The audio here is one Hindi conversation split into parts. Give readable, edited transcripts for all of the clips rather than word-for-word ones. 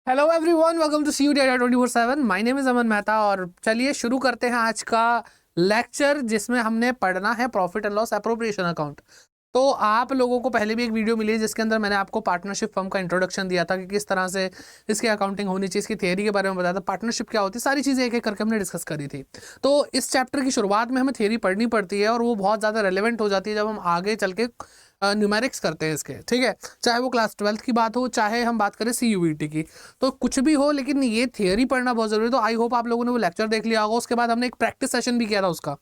Hello everyone, welcome to C data 24/7। My name is Aman Mehta और चलिए शुरू करते हैं आज का लेक्चर जिसमें हमने पढ़ना है profit and loss appropriation account. तो आप लोगों को पहले भी एक वीडियो मिली है जिसके अंदर मैंने आपको पार्टनरशिप फर्म का इंट्रोडक्शन दिया था कि किस तरह से इसकी अकाउंटिंग होनी चाहिए, इसकी थियरी के बारे में बताया था, पार्टनरशिप क्या होती है, सारी चीज़ें एक एक करके हमने डिस्कस करी थी। तो इस चैप्टर की शुरुआत में हमें थियरी पढ़नी पड़ती है और वो बहुत ज़्यादा रेलिवेंट हो जाती है जब हम आगे चल के न्यूमेरिक्स करते हैं इसके, ठीक है। चाहे वो क्लास 12th की बात हो, चाहे हम बात करें CUET की, तो कुछ भी हो, लेकिन ये थियरी पढ़ना बहुत जरूरी है। तो आई होप आप लोगों ने वो लेक्चर देख लिया होगा। उसके बाद हमने एक प्रैक्टिस सेशन भी किया था उसका,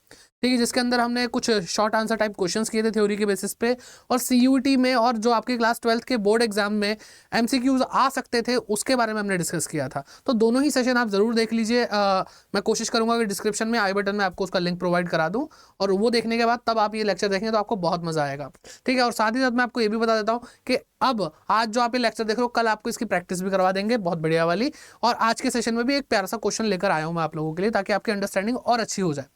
ठीक है, जिसके अंदर हमने कुछ शॉर्ट आंसर टाइप क्वेश्चंस किए थे थ्योरी के बेसिस पे। और CUET में और जो आपके क्लास 12th के बोर्ड एग्जाम में MCQs आ सकते थे उसके बारे में हमने डिस्कस किया था। तो दोनों ही सेशन आप जरूर देख लीजिए। मैं कोशिश करूंगा कि डिस्क्रिप्शन में आई बटन में आपको उसका लिंक प्रोवाइड करा दूं, और वो देखने के बाद तब आप ये लेक्चर देखेंगे तो आपको बहुत मजा आएगा, ठीक है। और साथ ही साथ मैं आपको ये भी बता देता हूँ कि अब आज जो आप ये लेक्चर देख रहे हो, कल आपको इसकी प्रैक्टिस भी करवा देंगे बहुत बढ़िया वाली। और आज के सेशन में भी एक प्यारा सा क्वेश्चन लेकर आया हूं मैं आप लोगों के लिए, ताकि आपकी अंडरस्टैंडिंग और अच्छी हो जाए,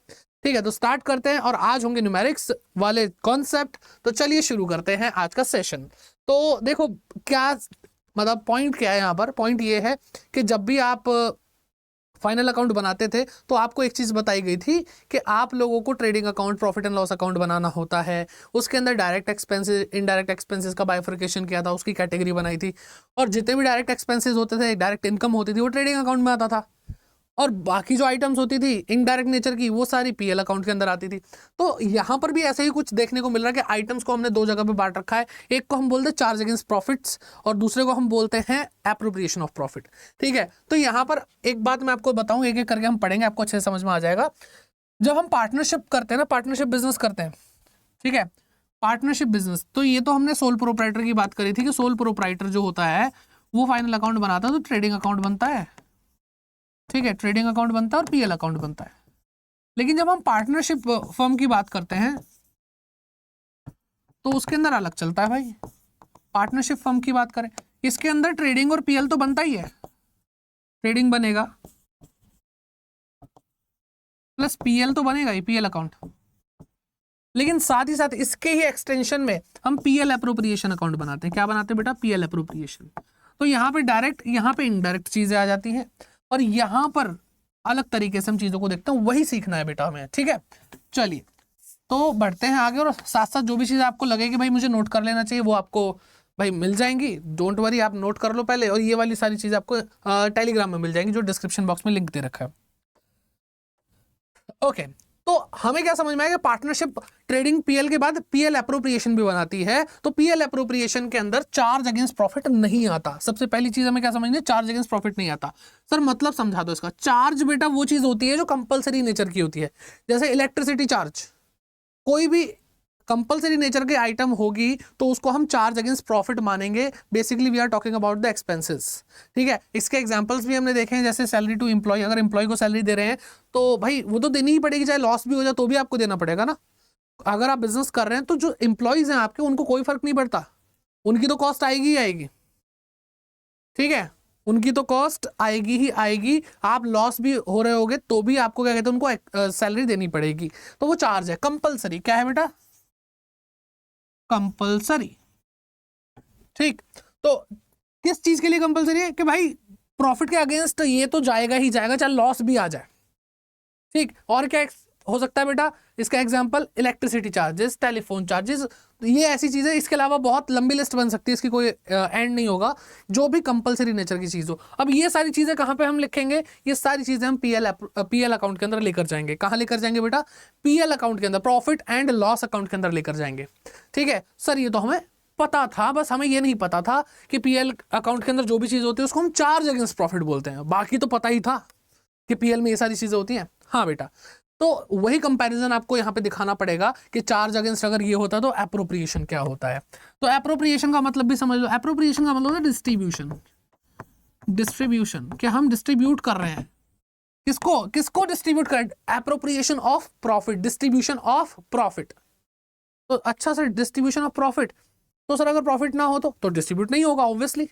ठीक है। तो स्टार्ट करते हैं और आज होंगे न्यूमेरिक्स वाले कॉन्सेप्ट। तो चलिए शुरू करते हैं आज का सेशन। तो देखो क्या मतलब पॉइंट क्या है यहाँ पर। पॉइंट ये है कि जब भी आप फाइनल अकाउंट बनाते थे तो आपको एक चीज़ बताई गई थी कि आप लोगों को trading account, profit and loss account बनाना होता है। उसके अंदर डायरेक्ट एक्सपेंसेस, इनडायरेक्ट एक्सपेंसेस का बाइफर्केशन किया था, उसकी कैटेगरी बनाई थी। और जितने भी डायरेक्ट एक्सपेंसेस होते थे, डायरेक्ट इनकम होती थी, वो ट्रेडिंग अकाउंट में आता था। और बाकी जो आइटम्स होती थी इनडायरेक्ट नेचर की, वो सारी PL अकाउंट के अंदर आती थी। तो यहाँ पर भी ऐसे ही कुछ देखने को मिल रहा है कि आइटम्स को हमने दो जगह पे बांट रखा है। एक को हम बोलते हैं चार्ज अगेंस्ट प्रॉफिट्स और दूसरे को हम बोलते हैं एप्रोप्रिएशन ऑफ प्रॉफिट, ठीक है। तो यहाँ पर एक बात मैं आपको बताऊं, एक एक करके हम पढ़ेंगे, आपको अच्छे से समझ में आ जाएगा। जब हम पार्टनरशिप करते हैं ना, पार्टनरशिप बिजनेस करते हैं, ठीक है, पार्टनरशिप बिजनेस, तो ये तो हमने सोल प्रोप्राइटर की बात करी थी कि सोल प्रोप्राइटर जो होता है वो फाइनल अकाउंट बनाता है तो ट्रेडिंग अकाउंट बनता है, ठीक है, ट्रेडिंग अकाउंट बनता है और PL अकाउंट बनता है। लेकिन जब हम पार्टनरशिप फर्म की बात करते हैं तो उसके अंदर अलग चलता है भाई। पार्टनरशिप फर्म की बात करें, इसके अंदर ट्रेडिंग और PL तो बनता ही है, ट्रेडिंग बनेगा प्लस PL तो बनेगा ही, PL अकाउंट। लेकिन साथ ही साथ इसके ही एक्सटेंशन में हम PL एप्रोप्रिएशन अकाउंट बनाते हैं। क्या बनाते हैं बेटा? PL appropriation. तो यहाँ पे डायरेक्ट, यहाँ पे इनडायरेक्ट चीजें आ जाती हैं और यहाँ पर अलग तरीके से हम चीजों को देखते हैं। वही सीखना है बेटा हमें, ठीक है। चलिए तो बढ़ते हैं आगे, और साथ साथ जो भी चीज़ आपको लगे कि भाई मुझे नोट कर लेना चाहिए वो आपको भाई मिल जाएंगी। डोंट वरी, आप नोट कर लो पहले, और ये वाली सारी चीज़ आपको टेलीग्राम में मिल जाएंगी जो डिस्क्रिप्शन बॉक्स में लिंक दे रखा है। ओके, तो हमें क्या समझ में आया कि पार्टनरशिप ट्रेडिंग PL के बाद PL एप्रोप्रिएशन भी बनाती है। तो PL एप्रोप्रिएशन के अंदर चार्ज अगेंस्ट प्रॉफिट नहीं आता। सबसे पहली चीज हमें क्या समझनी है? चार्ज अगेंस्ट प्रॉफिट नहीं आता। सर मतलब समझा दो इसका। चार्ज बेटा वो चीज होती है जो कंपलसरी नेचर की होती है, जैसे इलेक्ट्रिसिटी चार्ज। कोई भी कंपलसरी नेचर की आइटम होगी तो उसको हम चार्ज अगेंस्ट प्रॉफिट मानेंगे। Basically we are talking about the expenses, ठीक है। इसके एग्जांपल्स भी हमने देखे हैं, जैसे सैलरी टू एम्प्लॉय। अगर एम्प्लॉय को सैलरी दे रहे हैं तो भाई वो तो देनी ही पड़ेगी, चाहे लॉस भी हो जाए तो भी आपको देना पड़ेगा ना। अगर आप बिजनेस कर रहे हैं तो जो एम्प्लॉयज हैं आपके, उनको कोई फर्क नहीं पड़ता, उनकी तो कॉस्ट आएगी ही आएगी, ठीक है, उनकी तो कॉस्ट आएगी ही आएगी। आप लॉस भी हो रहे होगे तो भी आपको क्या कहते हैं, उनको सैलरी देनी पड़ेगी। तो वो चार्ज है कंपलसरी। क्या है बेटा? कंपलसरी, ठीक। तो किस चीज के लिए कंपलसरी है? कि भाई प्रॉफिट के अगेंस्ट ये तो जाएगा ही जाएगा, चाहे लॉस भी आ जाए, ठीक। और क्या हो सकता है बेटा? इसका example electricity charges, telephone charges, ये ऐसी चीजें। इसके अलावा बहुत लंबी लिस्ट बन सकती है, इसकी कोई एंड नहीं होगा, जो भी कंपलसरी नेचर की चीज हो। अब ये सारी चीजें कहां पे हम लिखेंगे? ये सारी चीजें हम PL अकाउंट के अंदर लेकर जाएंगे। कहां लेकर जाएंगे बेटा? PL अकाउंट के अंदर, प्रॉफिट एंड लॉस अकाउंट के अंदर लेकर जाएंगे, ठीक है। सर ये तो हमें पता था, बस हमें ये नहीं पता था कि PL अकाउंट के अंदर जो भी चीज होती है उसको हम चार्ज अगेंस्ट प्रॉफिट बोलते हैं। बाकी तो पता ही था कि PL में ये सारी चीजें होती हैं। हाँ बेटा, तो वही कंपैरिजन आपको यहाँ पे दिखाना पड़ेगा कि चार्ज अगेंस्ट अगर ये होता तो एप्रोप्रिएशन क्या होता है। तो एप्रोप्रिएशन का मतलब भी समझ लो। एप्रोप्रिएशन का मतलब है डिस्ट्रीब्यूशन। डिस्ट्रीब्यूशन, क्या हम डिस्ट्रीब्यूट कर रहे हैं? किसको किसको डिस्ट्रीब्यूट कर? Appropriation of profit, distribution of profit. तो अच्छा सर, डिस्ट्रीब्यूशन ऑफ प्रॉफिट, तो सर अगर प्रॉफिट ना हो तो डिस्ट्रीब्यूट नहीं होगा ऑब्वियसली।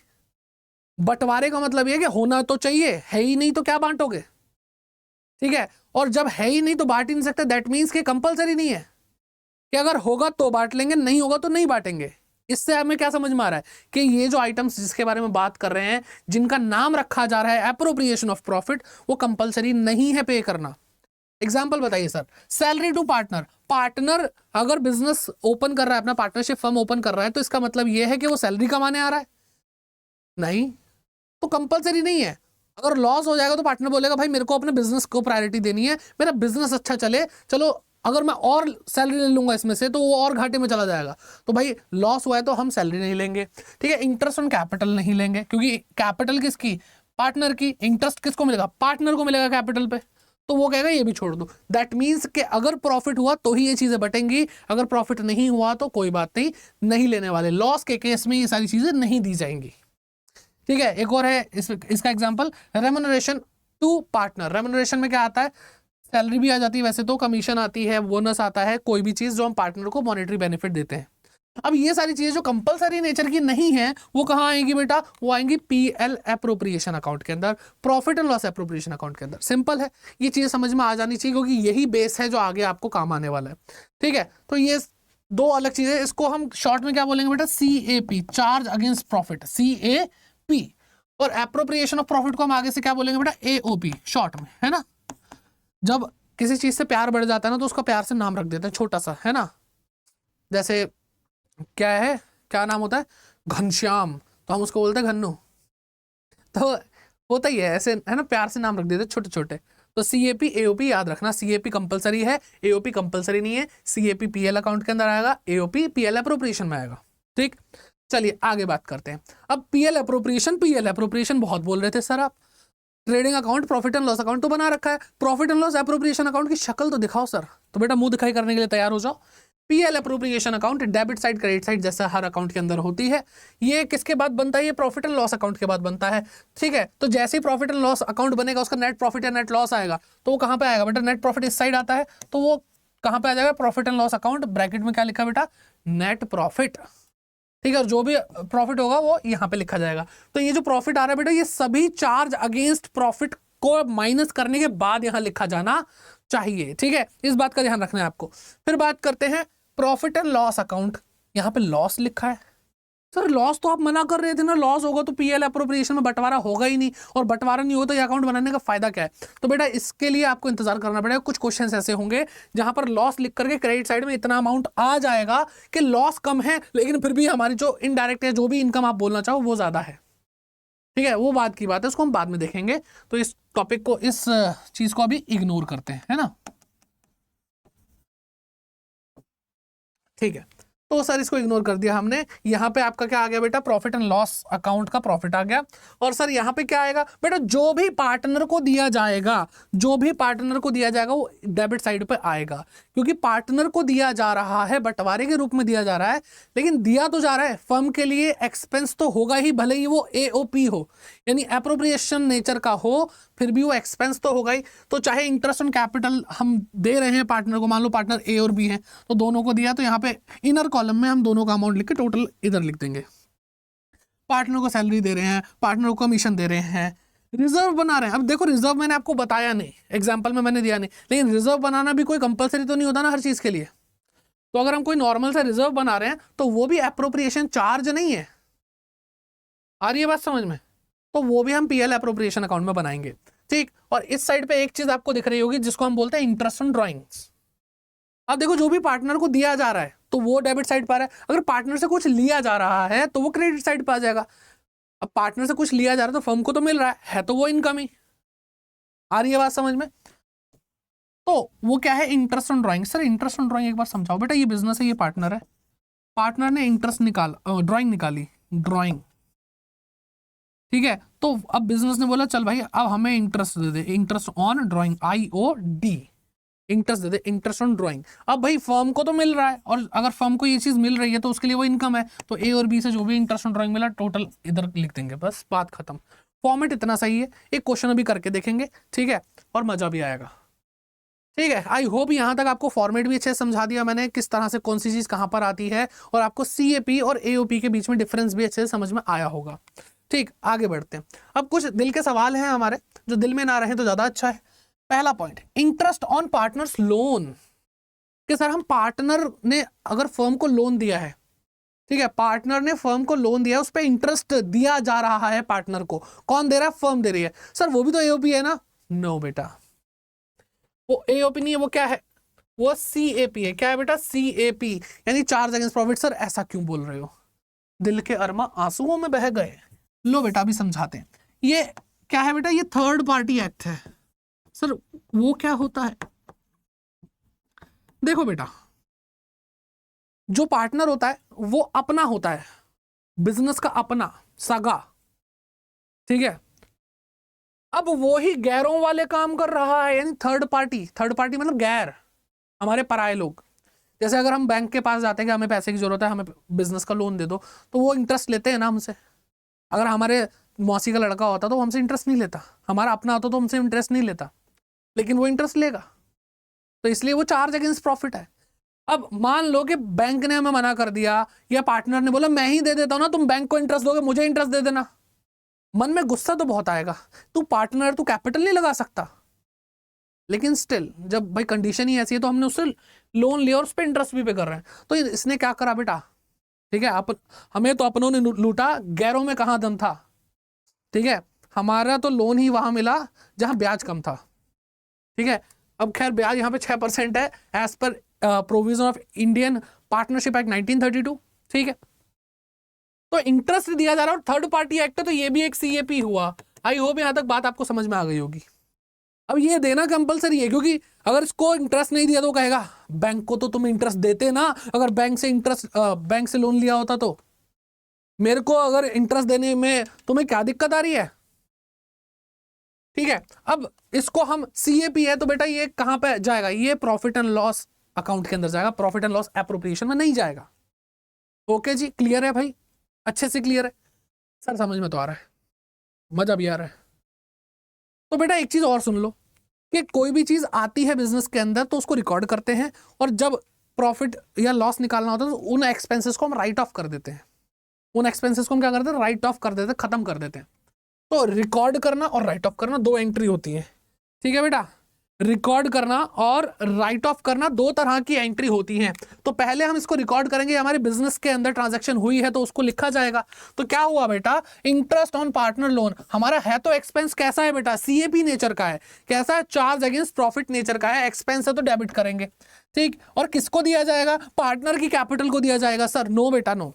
बंटवारे का मतलब ये कि होना तो चाहिए, है ही नहीं तो क्या बांटोगे, ठीक है। और जब है ही नहीं तो बांट ही नहीं सकते। दैट मीन्स कि कंपलसरी नहीं है कि अगर होगा तो बांट लेंगे, नहीं होगा तो नहीं बांटेंगे। इससे हमें क्या समझ में आ रहा है कि ये जो आइटम्स जिसके बारे में बात कर रहे हैं, जिनका नाम रखा जा रहा है एप्रोप्रिएशन ऑफ प्रॉफिट, वो कंपलसरी नहीं है पे करना। एग्जाम्पल बताइए sir. Salary to partner, partner अगर बिजनेस ओपन कर रहा है, अपना पार्टनरशिप फर्म ओपन कर रहा है, तो इसका मतलब ये है कि वो सैलरी कमाने आ रहा है? नहीं, तो कंपलसरी नहीं है। अगर लॉस हो जाएगा तो पार्टनर बोलेगा भाई मेरे को अपने बिजनेस को प्रायोरिटी देनी है, मेरा बिजनेस अच्छा चले, चलो अगर मैं और सैलरी ले लूंगा इसमें से तो वो और घाटे में चला जाएगा, तो भाई लॉस हुआ है तो हम सैलरी नहीं लेंगे। ठीक है, इंटरेस्ट ऑन कैपिटल नहीं लेंगे, क्योंकि कैपिटल किसकी? पार्टनर की। इंटरेस्ट किसको मिलेगा? पार्टनर को मिलेगा कैपिटल पे, तो वो कहेगा ये भी छोड़ दो। दैट मीन्स कि अगर प्रॉफिट हुआ तो ही ये चीजें बटेंगी, अगर प्रॉफिट नहीं हुआ तो कोई बात नहीं, नहीं लेने वाले। लॉस के केस में ये सारी चीजें नहीं दी जाएंगी। ठीक है, एक और है इसका example, remuneration to partner. Remuneration में क्या आता है? सैलरी भी आ जाती है, वैसे तो कमीशन आती है, बोनस आता है, कोई भी चीज जो हम पार्टनर को मॉनेटरी बेनिफिट देते हैं। अब ये सारी चीजें जो कंपलसरी नेचर की नहीं है, वो कहाँ आएंगी बेटा? वो आएंगी पीएल एप्रोप्रिएशन अकाउंट के अंदर, profit and loss appropriation account के अंदर। सिंपल है, ये चीज समझ में आ जानी चाहिए, क्योंकि यही बेस है जो आगे आपको काम आने वाला है। ठीक है, तो ये दो अलग चीजें, इसको हम शॉर्ट में क्या बोलेंगे बेटा? CAP, charge against profit, CAP। और एप्रोप्रिएशन ऑफ प्रॉफिट को हम आगे से क्या बोलेंगे बेटा? AOP शॉर्ट में, है ना। जब किसी चीज से प्यार बढ़ जाता है ना, तो उसका प्यार से नाम रख देते हैं छोटा सा, है ना। जैसे क्या है, क्या नाम होता है? घनश्याम, तो हम उसको बोलते हैं घन्नू। तो होता ही है ऐसे, है ना, प्यार से नाम रख देते हैं छोटे छोटे। तो CAP AOP याद रखना, CAP कंपलसरी है, AOP कंपलसरी नहीं है। CAP PL अकाउंट के अंदर आएगा, AOP PL एप्रोप्रिएशन में आएगा। ठीक, चलिए आगे बात करते हैं। अब PL एप्रोप्रिएशन बहुत बोल रहे थे सर आप। Trading account, profit and loss account तो बना रखा है, profit and loss appropriation account की शक्ल तो दिखाओ सर। तो बेटा मुंह दिखाई करने के लिए तैयार हो जाओ। PL appropriation account debit side credit side जैसा हर अकाउंट के अंदर होती है। ये किसके बाद बनता है? ये प्रॉफिट एंड लॉस अकाउंट के बाद बनता है। ठीक है, तो जैसे ही प्रॉफिट एंड लॉस अकाउंट बनेगा, उसका नेट प्रॉफिट या नेट लॉस आएगा, तो वो कहां पे आएगा बेटा? नेट प्रॉफिट इस साइड आता है, तो वो कहां पे आ जाएगा? Profit and loss account, bracket में क्या लिखा बेटा? Net profit. ठीक है, और जो भी प्रॉफिट होगा वो यहाँ पे लिखा जाएगा। तो ये जो प्रॉफिट आ रहा है बेटा, ये सभी चार्ज अगेंस्ट प्रॉफिट को माइनस करने के बाद यहां लिखा जाना चाहिए। ठीक है, इस बात का ध्यान रखना है आपको। फिर बात करते हैं प्रॉफिट एंड लॉस अकाउंट। यहां पे लॉस लिखा है सर, लॉस तो आप मना कर रहे थे ना, लॉस होगा तो PL एप्रोप्रिएशन में बंटवारा होगा ही नहीं, और बंटवारा नहीं हो तो ये अकाउंट बनाने का फायदा क्या है? तो बेटा इसके लिए आपको इंतजार करना पड़ेगा। कुछ क्वेश्चंस ऐसे होंगे जहां पर लॉस लिख करके क्रेडिट साइड में इतना अमाउंट आ जाएगा कि लॉस कम है, लेकिन फिर भी हमारी जो इनडायरेक्ट है, जो भी इनकम आप बोलना चाहो, वो ज्यादा है। ठीक है, वो बात की बात है, उसको हम बाद में देखेंगे। तो इस टॉपिक को, इस चीज को अभी इग्नोर करते हैं, है ना। ठीक है, तो सर इसको इग्नोर कर दिया हमने। यहाँ पे आपका क्या आ गया बेटा? प्रॉफिट एंड लॉस अकाउंट का प्रॉफिट आ गया। और सर यहाँ पे क्या आएगा बेटा? जो भी पार्टनर को दिया जाएगा, जो भी पार्टनर को दिया जाएगा वो डेबिट साइड पे आएगा, क्योंकि पार्टनर को दिया जा रहा है, बंटवारे के रूप में दिया जा रहा है, लेकिन दिया तो जा रहा है फर्म के लिए, एक्सपेंस तो होगा ही, भले ही वो AOP हो, यानी एप्रोप्रिएशन नेचर का हो, फिर भी वो एक्सपेंस तो होगा ही। तो चाहे इंटरेस्ट ऑन कैपिटल हम दे रहे हैं पार्टनर को, मान लो पार्टनर A और B है, तो दोनों को दिया, तो यहाँ पे इनर कॉलम में हम दोनों का अमाउंट लिख के टोटल इधर लिख देंगे। पार्टनर को सैलरी दे रहे हैं, पार्टनर को कमीशन दे रहे हैं, रिजर्व बना रहे हैं। अब देखो रिजर्व मैंने आपको बताया नहीं, एग्जाम्पल में मैंने दिया नहीं, लेकिन रिजर्व बनाना भी कोई कंपलसरी तो नहीं होता ना हर चीज के लिए। तो अगर हम कोई नॉर्मल सा रिजर्व बना रहे हैं, तो वो भी एप्रोप्रिएशन चार्ज नहीं है। आ रही है बात समझ में? तो वो भी हम PL एप्रोप्रिएशन अकाउंट में बनाएंगे। ठीक, और इस साइड पे एक चीज आपको दिख रही होगी जिसको हम बोलते हैं इंटरेस्ट ऑन ड्राइंग्स। अब देखो जो भी पार्टनर को दिया जा रहा है तो वो डेबिट साइड पर है, अगर पार्टनर से कुछ लिया जा रहा है तो वो क्रेडिट साइड पर आ जाएगा। अब पार्टनर से कुछ लिया जा रहा है तो फर्म को तो मिल रहा है तो वो इनकम ही। आ रही है बात समझ में? तो वो क्या है? Interest on drawing. Sir interest on drawing एक बार समझाओ बेटा। ये बिजनेस है, ये पार्टनर है, पार्टनर ने इंटरेस्ट ड्राइंग निकाली, ड्राइंग। ठीक है, तो अब बिजनेस ने बोला चल भाई अब हमें interest they they, interest on drawing, IOD, interest they they, interest on drawing. अब भाई फर्म को तो मिल रहा है, और अगर फर्म को ये चीज मिल रही है तो उसके लिए वो इनकम है, तो A और B से जो भी इंटरेस्ट ऑन ड्राइंग मिला टोटल इधर लिख देंगे, बस बात खत्म। फॉर्मेट इतना सही है, एक क्वेश्चन अभी करके देखेंगे, ठीक है, और मजा भी आएगा। ठीक है, आई होप यहाँ तक आपको फॉर्मेट भी अच्छे से समझा दिया मैंने, किस तरह से कौन सी चीज कहाँ पर आती है, और आपको CAP और AOP के बीच में डिफरेंस भी अच्छे से समझ में आया होगा। ठीक, आगे बढ़ते हैं। अब कुछ दिल के सवाल हैं हमारे, जो दिल में ना रहे तो ज्यादा अच्छा है। पहला point, interest on partners loan. कि सर हम पार्टनर ने अगर फर्म को लोन दिया है ठीक है, पार्टनर ने फर्म को लोन दिया, उस पर इंटरेस्ट दिया जा रहा है पार्टनर को। कौन दे रहा है? फर्म दे रही है। सर वो भी तो एओपी है ना? नो बेटा, वो एओपी नहीं है, वो क्या है? वो सीएपी है। क्या है बेटा? सीएपी, यानी चार्ज अगेंस्ट प्रॉफिट। सर ऐसा क्यों बोल रहे हो? दिल के अरमा आंसुओं में बह गए। लो बेटा अभी समझाते हैं। ये क्या है बेटा? ये थर्ड पार्टी एक्ट है। सर वो क्या होता है? देखो बेटा, जो पार्टनर होता है वो अपना होता है, बिजनेस का अपना सगा, ठीक है। अब वो ही गैरों वाले काम कर रहा है, यानी थर्ड पार्टी। थर्ड पार्टी मतलब गैर, हमारे पराये लोग। जैसे अगर हम बैंक के पास जाते हैं कि हमें पैसे की जरूरत है, हमें बिजनेस का लोन दे दो, तो वो इंटरेस्ट लेते हैं ना हमसे। अगर हमारे मौसी का लड़का होता तो वो हमसे इंटरेस्ट नहीं लेता, हमारा अपना होता तो हमसे इंटरेस्ट नहीं लेता, लेकिन वो इंटरेस्ट लेगा। तो इसलिए वो चार्ज अगेंस्ट प्रॉफिट है। अब मान लो कि बैंक ने हमें मना कर दिया, या पार्टनर ने बोला मैं ही दे देता हूं ना, तुम बैंक को इंटरेस्ट दोगे, मुझे इंटरेस्ट दे देना। मन में गुस्सा तो बहुत आएगा, तू पार्टनर, तू कैपिटल नहीं लगा सकता। लेकिन स्टिल जब भाई कंडीशन ही ऐसी है तो हमने उससे लोन लिया और उस पर इंटरेस्ट भी पे कर रहे हैं। तो इसने क्या करा बेटा? ठीक है, हमें तो अपनों ने लूटा, गैरों में कहां दम था। ठीक है, हमारा तो लोन ही वहां मिला जहां ब्याज कम था। ठीक है, अब खैर ब्याज यहाँ पे 6% है as per provision of Indian partnership act 1932। ठीक है, तो इंटरेस्ट दिया जा रहा है और थर्ड पार्टी एक्ट है, तो ये भी एक सीएपी हुआ। आई होप यहाँ तक बात आपको समझ में आ गई होगी। अब ये देना कंपलसरी है, क्योंकि अगर इसको इंटरेस्ट नहीं दिया तो कहेगा बैंक को तो तुम इंटरेस्ट देते ना, अगर बैंक से लोन लिया होता तो मेरे को अगर इंटरेस्ट देने में तुम्हें क्या दिक्कत आ रही है? ठीक है, अब इसको हम सीएपी है तो बेटा ये कहां पे जाएगा? ये प्रॉफिट एंड लॉस अकाउंट के अंदर जाएगा, प्रॉफिट एंड लॉस एप्रोप्रिएशन में नहीं जाएगा। ओके जी, क्लियर है भाई? अच्छे से क्लियर है? सर समझ में तो आ रहा है, मजा भी आ रहा है। तो बेटा एक चीज और सुन लो कि कोई भी चीज आती है बिजनेस के अंदर तो उसको रिकॉर्ड करते हैं, और जब प्रॉफिट या लॉस निकालना होता है तो उन एक्सपेंसेस को हम राइट ऑफ कर देते हैं। उन एक्सपेंसेस को हम क्या करते हैं? राइट ऑफ कर देते हैं, खत्म कर देते हैं। तो रिकॉर्ड करना और राइट ऑफ करना दो एंट्री होती है। ठीक है बेटा, रिकॉर्ड करना और राइट ऑफ करना दो तरह की एंट्री होती हैं। तो पहले हम इसको रिकॉर्ड करेंगे, हमारे बिजनेस के अंदर ट्रांजैक्शन हुई है तो उसको लिखा जाएगा। तो क्या हुआ बेटा? इंटरेस्ट ऑन पार्टनर लोन हमारा है तो एक्सपेंस कैसा है बेटा? सीएपी नेचर का है। कैसा है? चार्ज अगेंस्ट प्रॉफिट नेचर का है। एक्सपेंस है तो डेबिट करेंगे। ठीक, और किसको दिया जाएगा? पार्टनर की कैपिटल को दिया जाएगा। सर नो बेटा नो,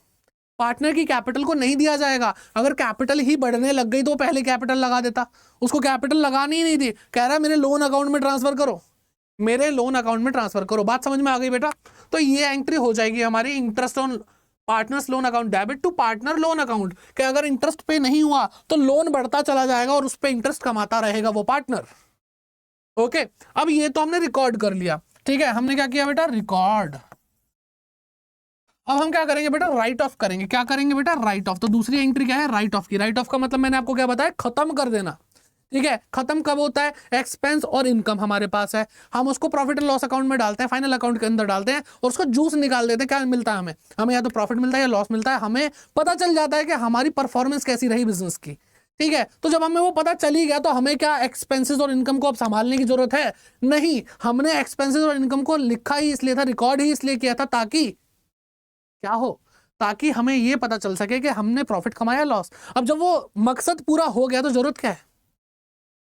पार्टनर की कैपिटल को नहीं दिया जाएगा। अगर कैपिटल ही बढ़ने लग गई तो पहले कैपिटल लगा देता, उसको कैपिटल लगानी ही नहीं थी। कह रहा है मेरे लोन अकाउंट में ट्रांसफर करो, मेरे लोन अकाउंट में ट्रांसफर करो। बात समझ में आ गई बेटा? तो ये एंट्री हो जाएगी हमारी interest on partners loan account debit to partner loan account. कि अगर इंटरेस्ट पे नहीं हुआ तो लोन बढ़ता चला जाएगा और उस पर इंटरेस्ट कमाता रहेगा वो पार्टनर। ओके, अब ये तो हमने रिकॉर्ड कर लिया। ठीक है, हमने क्या किया बेटा? रिकॉर्ड। अब हम क्या करेंगे बेटा? राइट ऑफ करेंगे। क्या करेंगे बेटा? Right of. तो दूसरी एंट्री क्या है? राइट ऑफ की। राइट ऑफ का मतलब मैंने आपको क्या बताया? खत्म कर देना। ठीक है, खत्म कब होता है? एक्सपेंस और इनकम हमारे पास है, हम उसको प्रॉफिट एंड लॉस अकाउंट में डालते हैं, फाइनल अकाउंट के अंदर डालते हैं और उसको जूस निकाल देते हैं। क्या मिलता है हमें? हमें या तो प्रॉफिट मिलता है या लॉस मिलता है। हमें पता चल जाता है कि हमारी परफॉर्मेंस कैसी रही बिजनेस की। ठीक है, तो जब हमें वो पता चली गया तो हमें क्या एक्सपेंसेस और इनकम को अब संभालने की जरूरत है? नहीं, हमने एक्सपेंसेस और इनकम को लिखा ही इसलिए था, रिकॉर्ड ही इसलिए किया था ताकि क्या हो? ताकि हमें ये पता चल सके कि हमने प्रॉफिट कमाया लॉस। अब जब वो मकसद पूरा हो गया तो जरूरत क्या है?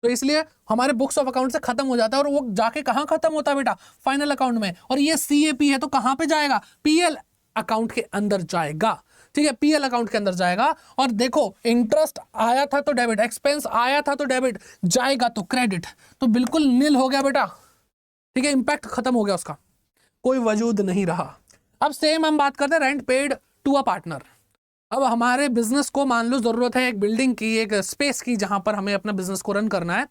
तो इसलिए हमारे बुक्स ऑफ अकाउंट से खत्म हो जाता है, और वो जाके कहां खत्म होता है बेटा? फाइनल अकाउंट में। और ये सीएपी है तो कहां पे जाएगा? पीएल अकाउंट के अंदर जाएगा। ठीक है, पीएल अकाउंट के अंदर जाएगा। और देखो, इंटरेस्ट आया था तो डेबिट, एक्सपेंस आया था तो डेबिट, जाएगा तो क्रेडिट, तो बिल्कुल नील हो गया बेटा। ठीक है, इंपैक्ट खत्म हो गया, उसका कोई वजूद नहीं रहा। अब सेम हम बात करते हैं rent paid to a partner. अब हमारे बिजनेस को मान लो जरूरत है एक बिल्डिंग की, एक स्पेस की, जहां पर हमें अपना बिजनेस को रन करना है,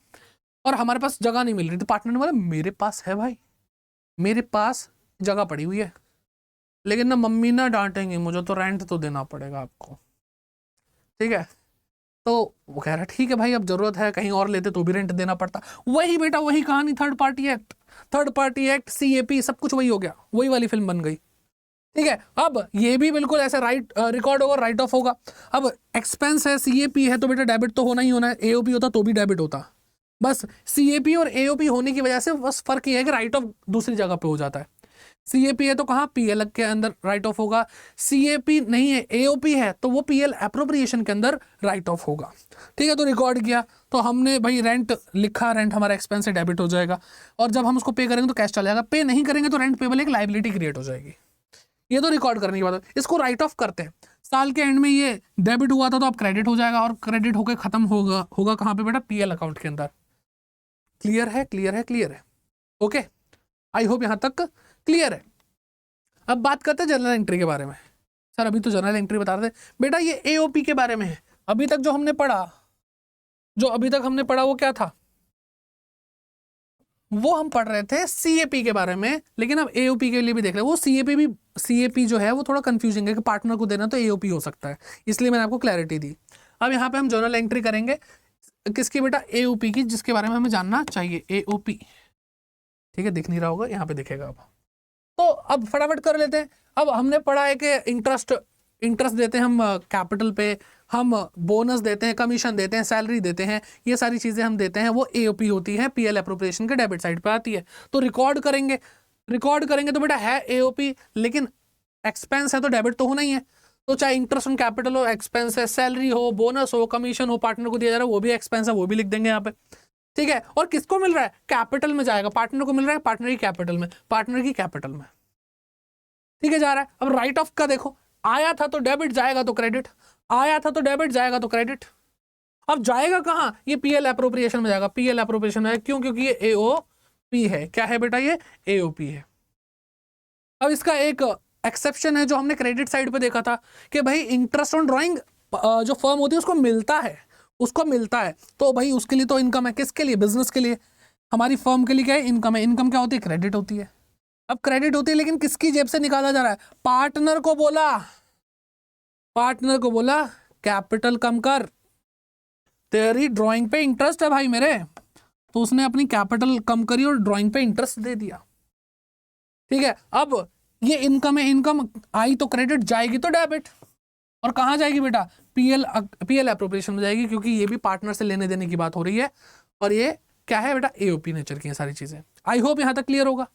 और हमारे पास जगह नहीं मिल रही। तो पार्टनर ने बोला मेरे पास है भाई, मेरे पास जगह पड़ी हुई है, लेकिन ना मम्मी ना डांटेंगे, मुझे तो रेंट तो देना पड़ेगा आपको। ठीक है, तो वो कह रहा ठीक है भाई, अब जरूरत है, कहीं और लेते तो भी रेंट देना पड़ता। वही बेटा वही कहानी, third party act, third party act, CAP, सब कुछ वही हो गया, वही वाली फिल्म बन गई। ठीक है, अब ये भी बिल्कुल ऐसे रिकॉर्ड होगा, राइट ऑफ होगा। अब एक्सपेंस है, सीएपी है, तो बेटा डेबिट तो होना ही होना है। एओपी होता तो भी डेबिट होता, बस सीएपी और एओपी होने की वजह से बस फर्क ये है कि राइट ऑफ दूसरी जगह पे हो जाता है। CAP है तो कहाँ PL के अंदर राइट ऑफ होगा, CAP नहीं है AOP है तो वो PL अप्रोप्रिएशन के अंदर राइट ऑफ होगा। ठीक है, तो रिकॉर्ड किया तो हमने भाई रेंट लिखा, रेंट हमारा एक्सपेंस से डेबिट हो जाएगा और जब हम उसको पे करेंगे तो कैश चला जाएगा, पे नहीं करेंगे तो रेंट पेबल एक लाइबिलिटी क्रिएट हो जाएगी। ये तो रिकॉर्ड करने की बात है। इसको राइट ऑफ करते हैं, साल के एंड में ये डेबिट हुआ था तो अब क्रेडिट हो जाएगा और क्रेडिट होकर खत्म होगा कहाँ पे बेटा, PL अकाउंट के अंदर। क्लियर है, क्लियर है, क्लियर है, ओके, आई होप यहां तक क्लियर है। अब बात करते हैं जर्नल एंट्री के बारे में। सर अभी तो जर्नल एंट्री बता रहे थे बेटा, ये AOP के बारे में है। अभी तक जो हमने पढ़ा वो क्या था, वो हम पढ़ रहे थे CAP के बारे में, लेकिन अब AOP के लिए भी देख रहे हैं। वो CAP जो है वो थोड़ा कंफ्यूजिंग है कि पार्टनर को देना तो AOP हो सकता है, इसलिए मैंने आपको क्लैरिटी दी। अब यहाँ पे हम जर्नल एंट्री करेंगे किसकी बेटा, AOP की, जिसके बारे में हमें जानना चाहिए, AOP। ठीक है, दिख नहीं रहा होगा, यहाँ पे दिखेगा अब। तो अब फटाफट कर लेते हैं। अब हमने पढ़ा है कि इंटरेस्ट देते हैं हम कैपिटल पे, हम बोनस देते हैं, कमीशन देते हैं, सैलरी देते हैं, ये सारी चीज़ें हम देते हैं, वो AOP होती है, PL अप्रोप्रिएशन के डेबिट साइड पे आती है। तो रिकॉर्ड करेंगे तो बेटा है AOP, लेकिन एक्सपेंस है तो डेबिट तो होना ही है। तो चाहे इंटरेस्ट ऑन कैपिटल हो, एक्सपेंस है, सैलरी हो, बोनस हो, कमीशन हो, पार्टनर को दिया जा रहा है वो भी एक्सपेंस है, वो भी लिख देंगे यहाँ पे। ठीक है, और किसको मिल रहा है, कैपिटल में जाएगा, पार्टनर को मिल रहा है पार्टनर की कैपिटल में। ठीक है, जा रहा है। अब राइट ऑफ का देखो, आया था तो डेबिट, जाएगा तो क्रेडिट, आया था तो डेबिट, जाएगा तो क्रेडिट। अब जाएगा कहाँ, ये PL अप्रोप्रिएशन में जाएगा, PL अप्रोप्रिएशन में, क्यों, क्योंकि ये AOP है। क्या है बेटा, ये AOP है। अब इसका एक एक्सेप्शन है जो हमने क्रेडिट साइड पे देखा था कि भाई इंटरेस्ट ऑन ड्राइंग जो फर्म होती है उसको मिलता है, तो भाई उसके लिए तो इनकम है। किसके लिए, बिजनेस के लिए, हमारी फर्म के लिए क्या है, इनकम है। इनकम क्या होती है, क्रेडिट होती है। अब क्रेडिट होती है लेकिन किसकी जेब से निकाला जा रहा है, पार्टनर को बोला कैपिटल कम कर, तेरी ड्राइंग पे इंटरेस्ट है भाई मेरे, तो उसने अपनी कैपिटल कम करी और ड्राइंग पे इंटरेस्ट दे दिया। ठीक है, अब ये इनकम है, इनकम आई तो क्रेडिट, जाएगी तो डेबिट, और कहाँ जाएगी बेटा, PL अप्रोप्रिएशन में जाएगी, क्योंकि ये भी पार्टनर से लेने देने की बात हो रही है, और ये क्या है बेटा, AOP नेचर की है सारी चीजें। आई होप यहां तक क्लियर होगा।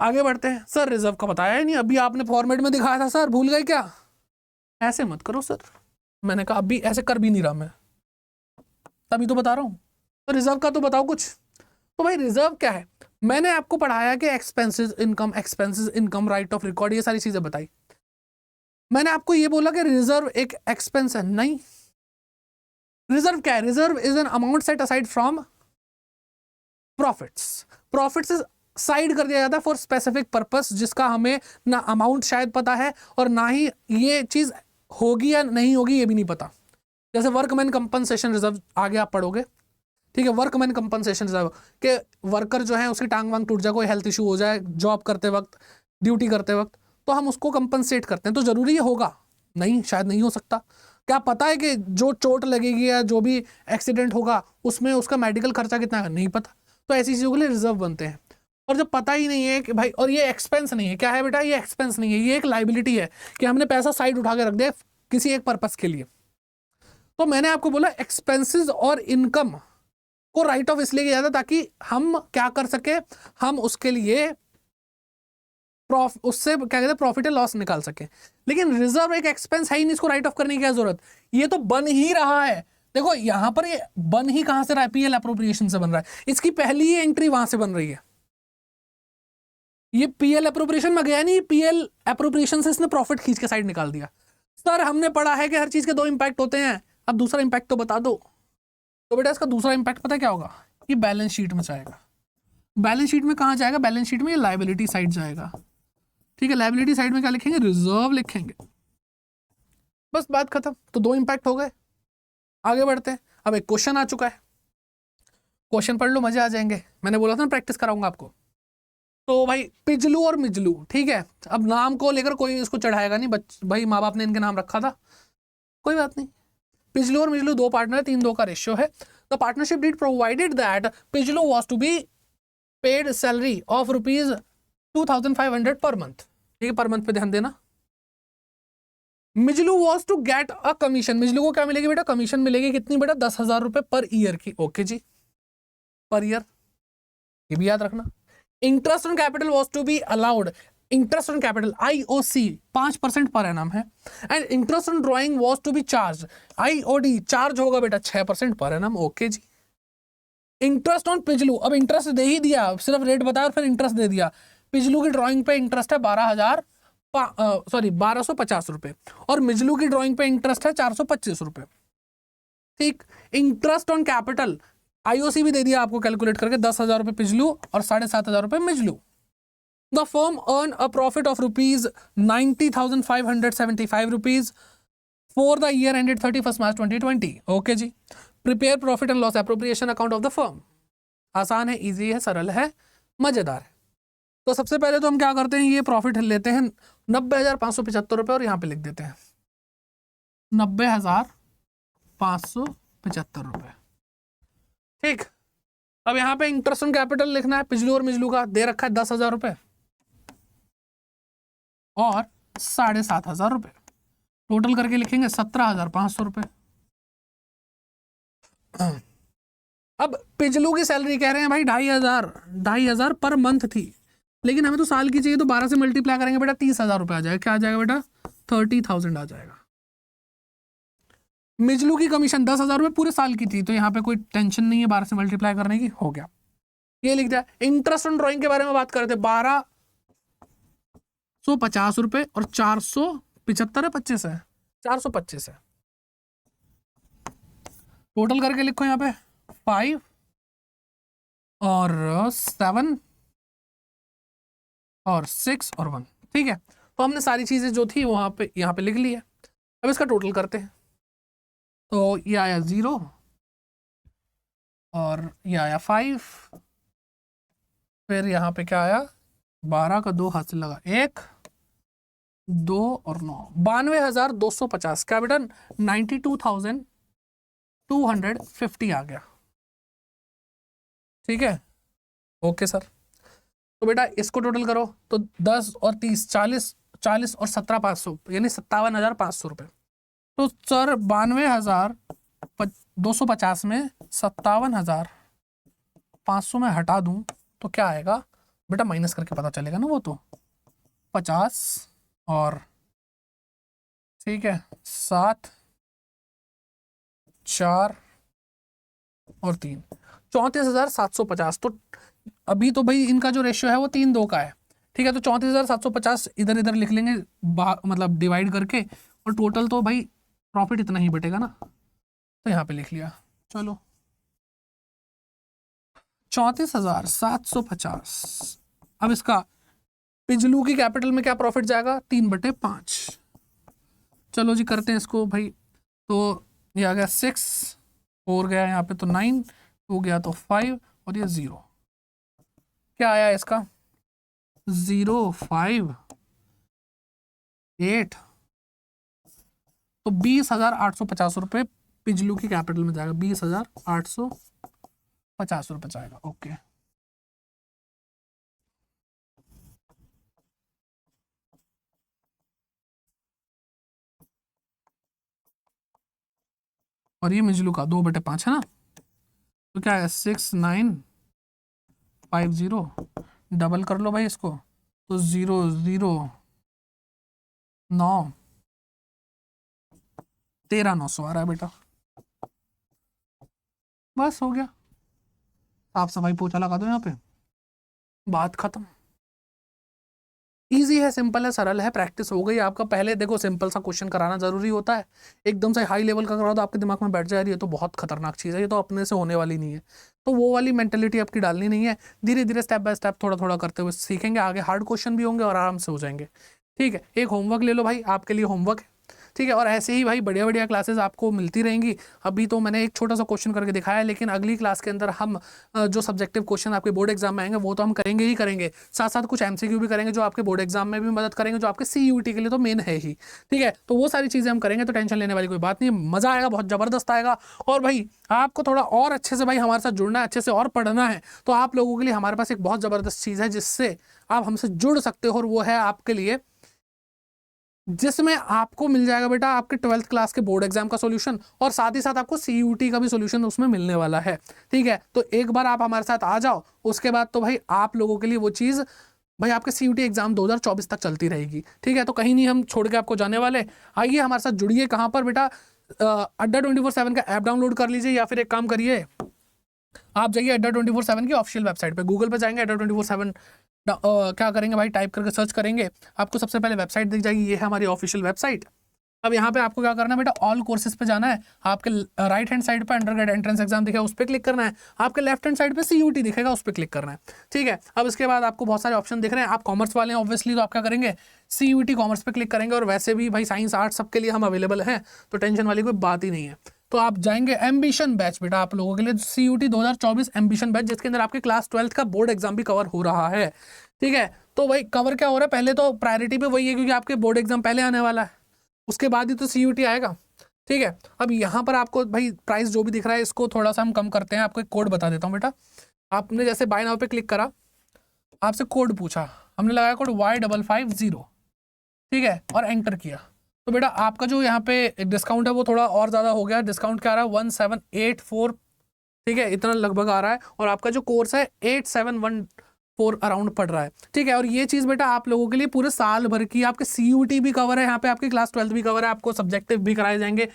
आगे बढ़ते हैं। सर रिजर्व का बताया ही नहीं, अभी आपने फॉर्मेट में दिखाया था सर, भूल गए क्या, ऐसे मत करो सर। मैंने कहा अभी ऐसे कर भी नहीं रहा मैं, तभी तो बता रहा हूँ। तो रिजर्व का तो बताओ कुछ। तो भाई रिजर्व क्या है, मैंने आपको पढ़ाया कि expenses income, right of record, ये सारी चीजें बताई। मैंने आपको ये बोला कि रिजर्व एक एक्सपेंस है, नहीं। रिजर्व क्या है, reserve is an amount set aside from profits side कर दिया जाता है फॉर स्पेसिफिक पर्पस, जिसका हमें ना अमाउंट शायद पता है और ना ही ये चीज होगी या नहीं होगी ये भी नहीं पता। जैसे वर्कमैन कंपनसेशन रिजर्व आगे आप पढ़ोगे, ठीक है, वर्कमैन कंपनसेशन रिजर्व के वर्कर जो है उसकी टांग वांग टूट जाए, कोई हेल्थ इशू हो जाए जॉब करते वक्त, ड्यूटी करते वक्त, तो हम उसको कंपनसेट करते हैं। तो जरूरी ये होगा, नहीं, शायद नहीं हो सकता। क्या पता है कि जो चोट लगेगी या जो भी एक्सीडेंट होगा उसमें उसका मेडिकल खर्चा कितना है, नहीं पता। तो ऐसी चीज़ों के लिए रिजर्व बनते हैं। और जब पता ही नहीं है कि भाई, और ये एक्सपेंस नहीं है, क्या है बेटा, ये एक्सपेंस नहीं है, ये एक लाइबिलिटी है कि हमने पैसा साइड उठा के रख दिया किसी एक पर्पस के लिए। तो मैंने आपको बोला एक्सपेंसेस और इनकम को राइट ऑफ इसलिए किया जाता ताकि हम क्या कर सके, हम उसके लिए उससे क्या कहते हैं प्रॉफिट एंड लॉस निकाल सके। लेकिन रिजर्व एक एक्सपेंस है ही नहीं, इसको राइट ऑफ करने की क्या जरूरत, ये तो बन ही रहा है। देखो यहां पर ये बन ही कहां से रहा है, PL अप्रोप्रिएशन से बन रहा है। इसकी पहली ही एंट्री वहां से बन रही है, ये PL अप्रोप्रिएशन में गया नहीं, PL अप्रोप्रिएशन से इसने प्रॉफिट खींच के साइड निकाल दिया। सर हमने पढ़ा है कि हर चीज के दो इंपैक्ट होते हैं, अब दूसरा इंपैक्ट तो बता दो। तो बेटा इसका दूसरा इंपैक्ट पता क्या होगा, ये बैलेंस शीट में जाएगा। बैलेंस शीट में कहां जाएगा, बैलेंस शीट में ये लायबिलिटी साइड जाएगा। ठीक है, लायबिलिटी साइड में क्या लिखेंगे, रिजर्व लिखेंगे, बस बात खत्म। तो दो इंपैक्ट हो गए। आगे बढ़ते हैं। अब एक क्वेश्चन आ चुका है, क्वेश्चन पढ़ लो, मजे आ जाएंगे। मैंने बोला था ना प्रैक्टिस कराऊंगा आपको। तो भाई पिजलू और मिजलू, ठीक है, अब नाम को लेकर कोई इसको चढ़ाएगा नहीं, भाई माँ बाप ने इनके नाम रखा था, कोई बात नहीं। पिजलू और मिजलू दो पार्टनर है, 3-2 का रेशियो है। The partnership deed provided that पिजलू was to be paid salary of ₹2500 per month. ठीक है, पर मंथ पे ध्यान देना। मिजलू was to get a commission, मिजलू को क्या मिलेगी बेटा, कमीशन मिलेगी, कितनी बेटा, 10,000 रुपए पर ईयर की। ओके जी, पर ईयर, ये भी याद रखना। Interest on capital was to be allowed, interest on capital IOC 5% per annum है, and interest on drawing was to be charge, IOD charge होगा बेटा 6% पर एनम। ओके जी। इंटरेस्ट ऑन पिजलू, अब इंटरेस्ट दे ही दिया, सिर्फ रेट बताया और फिर इंटरेस्ट दे दिया। पिजलू की ड्राइंग पे इंटरेस्ट है 1250 रुपए, और मिजलू की ड्राइंग पे इंटरेस्ट है 425 रुपए। ठीक। इंटरेस्ट ऑन कैपिटल IOC भी दे दिया आपको कैलकुलेट करके, 10,000 रुपए पिजलू और 7,500 रुपए मिजलू। The firm earn a profit of ₹90,575 rupees for the year ended 31 March 2020। Okay जी। Prepare profit and loss appropriation account of the firm. आसान है, इजी है, सरल है, मजेदार है। तो सबसे पहले तो हम क्या करते हैं, ये प्रॉफिट लेते हैं 90,575 रुपए और यहाँ पे लिख देते हैं 90,575 रुपए। ठीक। अब यहाँ पे इंटरेस्ट ऑन कैपिटल लिखना है, पिजलू और मिजलू का दे रखा है 10,000 रुपए और 7,500 रुपए, टोटल करके लिखेंगे 17,500 रुपए। अब पिजलू की सैलरी कह रहे हैं भाई 2,500 पर मंथ थी, लेकिन हमें तो साल की चाहिए, तो 12 से मल्टीप्लाई करेंगे बेटा 30,000 रुपए आ जाएगा। क्या आ जाएगा बेटा? 30,000 आ जाएगा। मिजलू की कमीशन 10,000 रुपए पूरे साल की थी, तो यहाँ पे कोई टेंशन नहीं है 12 से मल्टीप्लाई करने की, हो गया। ये लिख दिया। इंटरेस्ट ऑन ड्राइंग के बारे में बात करते, 1250 रुपए और 475 है, 25 है, 425 है। टोटल करके लिखो यहाँ पे 5 और 7 और 6 और 1। ठीक है, तो हमने सारी चीजें जो थी वहां पे यहाँ पे लिख ली है। अब इसका टोटल करते हैं, तो ये आया 0 और ये आया 5, फिर यहाँ पे क्या आया 12 का 2 हाथ से लगा 1 2 और 9, 92,250 क्या बेटा 92,250 आ गया। ठीक है, ओके सर। तो बेटा इसको टोटल करो, तो 10 और 30 40 और 17,500 यानी 57,500 रुपए। तो सर 92,250 में 57,500 में हटा दूं तो क्या आएगा बेटा, माइनस करके पता चलेगा ना, वो तो 50 और ठीक है 7 4 और 3 34,750। तो अभी तो भाई इनका जो रेशियो है वो 3:2 का है। ठीक है, तो 34,750 इधर इधर लिख लेंगे, मतलब डिवाइड करके, और टोटल तो भाई प्रॉफिट इतना ही बटेगा ना, तो यहाँ पे लिख लिया। चलो 34,750। अब इसका पिजलू की कैपिटल में क्या प्रॉफिट जाएगा, 3/5। चलो जी करते हैं इसको भाई। तो ये आ गया 6, 4 गया यहाँ पे तो 9, 2 गया तो 5 और ये 0। क्या आया इसका 0 5 8, तो 20,850 रुपये पिजलू की कैपिटल में जाएगा, 20,850 रुपये जाएगा। ओके, और ये मिजलू का 2/5 है ना, तो क्या है 6950, डबल कर लो भाई इसको, तो 0 0 9 13,900 आ रहा है बेटा। बस हो गया, साफ सफाई पोछा लगा दो यहाँ पे, बात खत्म। इजी है, सिंपल है, सरल है, प्रैक्टिस हो गई आपका। पहले देखो सिंपल सा क्वेश्चन कराना जरूरी होता है, एकदम से हाई लेवल का कराओ तो आपके दिमाग में बैठ जा रही है, तो बहुत खतरनाक चीज़ है, ये तो अपने से होने वाली नहीं है। तो वो वाली मेंटेलिटी आपकी डालनी नहीं है, धीरे धीरे स्टेप बाय स्टेप थोड़ा थोड़ा करते हुए सीखेंगे, आगे हार्ड क्वेश्चन भी होंगे और आराम से हो जाएंगे। ठीक है, एक होमवर्क ले लो भाई, आपके लिए होमवर्क है। ठीक है, और ऐसे ही भाई बढ़िया बढ़िया क्लासेस आपको मिलती रहेंगी। अभी तो मैंने एक छोटा सा क्वेश्चन करके दिखाया है, लेकिन अगली क्लास के अंदर हम जो सब्जेक्टिव क्वेश्चन आपके बोर्ड एग्जाम में आएंगे वो तो हम करेंगे ही करेंगे, साथ साथ कुछ MCQ भी करेंगे जो आपके बोर्ड एग्जाम में भी मदद करेंगे, जो आपके CUET के लिए तो मेन है ही। ठीक है, तो वो सारी चीज़ें हम करेंगे, तो टेंशन लेने वाली कोई बात नहीं है, मज़ा आएगा, बहुत ज़बरदस्त आएगा। और भाई आपको थोड़ा और अच्छे से भाई हमारे साथ जुड़ना है, अच्छे से और पढ़ना है, तो आप लोगों के लिए हमारे पास एक बहुत ज़बरदस्त चीज़ है जिससे आप हमसे जुड़ सकते हो, और वो है आपके लिए जिसमें आपको मिल जाएगा बेटा आपके 12th क्लास के बोर्ड एग्जाम का सॉल्यूशन, और साथ ही साथ आपको CUT का भी सॉल्यूशन उसमें मिलने वाला है। ठीक है, तो एक बार आप हमारे साथ आ जाओ, उसके बाद तो भाई आप लोगों के लिए वो चीज़ भाई आपके CUT एग्जाम 2024 तक चलती रहेगी। ठीक है, तो कहीं नहीं हम छोड़ के आपको जाने वाले। आइए हमारे साथ जुड़िए। कहाँ पर बेटा? अड्डा 24/7 का ऐप डाउनलोड कर लीजिए, या फिर एक काम करिए, आप जाइए अड्डा 24/7 की ऑफिशियल वेबसाइट पे, गूगल पे जाएंगे, अड्डा 24/7 क्या करेंगे भाई, टाइप करके सर्च करेंगे, आपको सबसे पहले वेबसाइट दिख जाएगी। ये है हमारी ऑफिशियल वेबसाइट। अब यहाँ पे आपको क्या करना है बेटा, ऑल कोर्सेज पे जाना है। आपके राइट हैंड साइड पे अंडरग्रेड एंट्रेंस एग्जाम दिखेगा, उस पर क्लिक करना है। आपके लेफ्ट हैंड साइड पे CUT दिखेगा, उस पर क्लिक करना है। ठीक है, अब इसके बाद आपको बहुत सारे ऑप्शन दिख रहे हैं। आप कॉमर्स वाले हैं ऑब्वियसली, तो आप क्या करेंगे, CUT कॉमर्स पे क्लिक करेंगे। और वैसे भी भाई साइंस आर्ट्स सबके लिए हम अवेलेबल हैं, तो टेंशन वाली कोई बात ही नहीं है। तो आप जाएंगे एम्बिशन बैच बेटा, आप लोगों के लिए CUT 2024 एम्बिशन बैच, जिसके अंदर आपके क्लास 12th का बोर्ड एग्जाम भी कवर हो रहा है। ठीक है, तो भाई कवर क्या हो रहा है, पहले तो प्रायोरिटी पे वही है क्योंकि आपके बोर्ड एग्जाम पहले आने वाला है, उसके बाद ही तो CUT आएगा। ठीक है, अब यहाँ पर आपको भाई प्राइस जो भी दिख रहा है इसको थोड़ा सा हम कम करते हैं। आपको एक कोड बता देता हूँ बेटा। आपने जैसे बाय नाउ पे क्लिक करा, आपसे कोड पूछा, हमने लगाया कोड Y550। ठीक है, और एंटर किया, तो बेटा आपका जो यहाँ पे डिस्काउंट है वो थोड़ा और ज़्यादा हो गया। डिस्काउंट क्या आ रहा है, 1784। ठीक है, इतना लगभग आ रहा है। और आपका जो कोर्स है 8714 अराउंड पड़ रहा है। ठीक है, और ये चीज़ बेटा आप लोगों के लिए पूरे साल भर की, आपके CUT भी कवर है यहाँ पे, आपकी क्लास 12th भी कवर है, आपको सब्जेक्टिव भी कराए जाएंगे,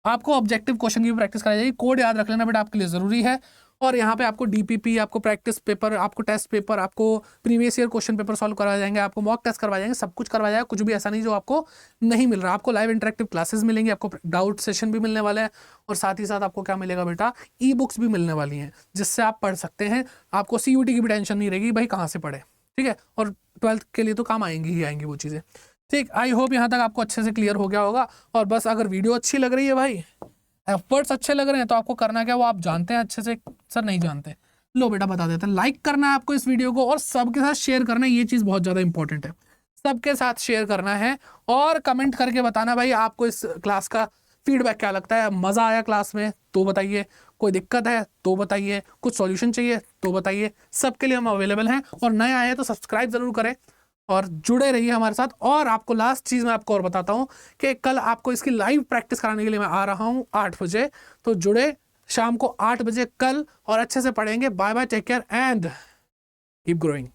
आपको ऑब्जेक्टिव क्वेश्चन की भी प्रैक्टिस कराई जाएगी। कोड याद रख लेना बेटा, आपके लिए ज़रूरी है। और यहाँ पे आपको DPP, आपको प्रैक्टिस पेपर, आपको टेस्ट पेपर, आपको previous year question paper solve करवाए जाएंगे, आपको मॉक टेस्ट करवाए जाएंगे, सब कुछ करवाया जाएगा। कुछ भी ऐसा नहीं जो आपको नहीं मिल रहा। आपको लाइव इंटरेक्टिव क्लासेस मिलेंगी, आपको डाउट सेशन भी मिलने वाले हैं, और साथ ही साथ आपको क्या मिलेगा बेटा, E-बुक्स भी मिलने वाली हैं, जिससे आप पढ़ सकते हैं। आपको CUT की भी टेंशन नहीं रहेगी भाई कहाँ से पढ़े। ठीक है, और 12th के लिए तो काम आएंगी ही आएंगी वो चीज़ें। ठीक, आई होप यहाँ तक आपको अच्छे से क्लियर हो गया होगा। और बस अगर वीडियो अच्छी लग रही है भाई, एफर्ट्स अच्छे लग रहे हैं, तो आपको करना क्या वो आप जानते हैं अच्छे से, सर नहीं जानते, लो बेटा बता देते हैं। लाइक करना है आपको इस वीडियो को, और सबके साथ शेयर करना है, ये चीज़ बहुत ज़्यादा इंपॉर्टेंट है। सबके साथ शेयर करना है, और कमेंट करके बताना भाई आपको इस क्लास का फीडबैक क्या लगता है। मज़ा आया क्लास में तो बताइए, कोई दिक्कत है तो बताइए, कुछ सॉल्यूशन चाहिए तो बताइए, सबके लिए हम अवेलेबल हैं। और नए आए हैं तो सब्सक्राइब ज़रूर करें और जुड़े रहिए हमारे साथ। और आपको लास्ट चीज़ मैं आपको और बताता हूँ कि कल आपको इसकी लाइव प्रैक्टिस कराने के लिए मैं आ रहा हूँ 8 बजे, तो जुड़े शाम को 8 बजे कल, और अच्छे से पढ़ेंगे। Bye bye, take care and keep growing.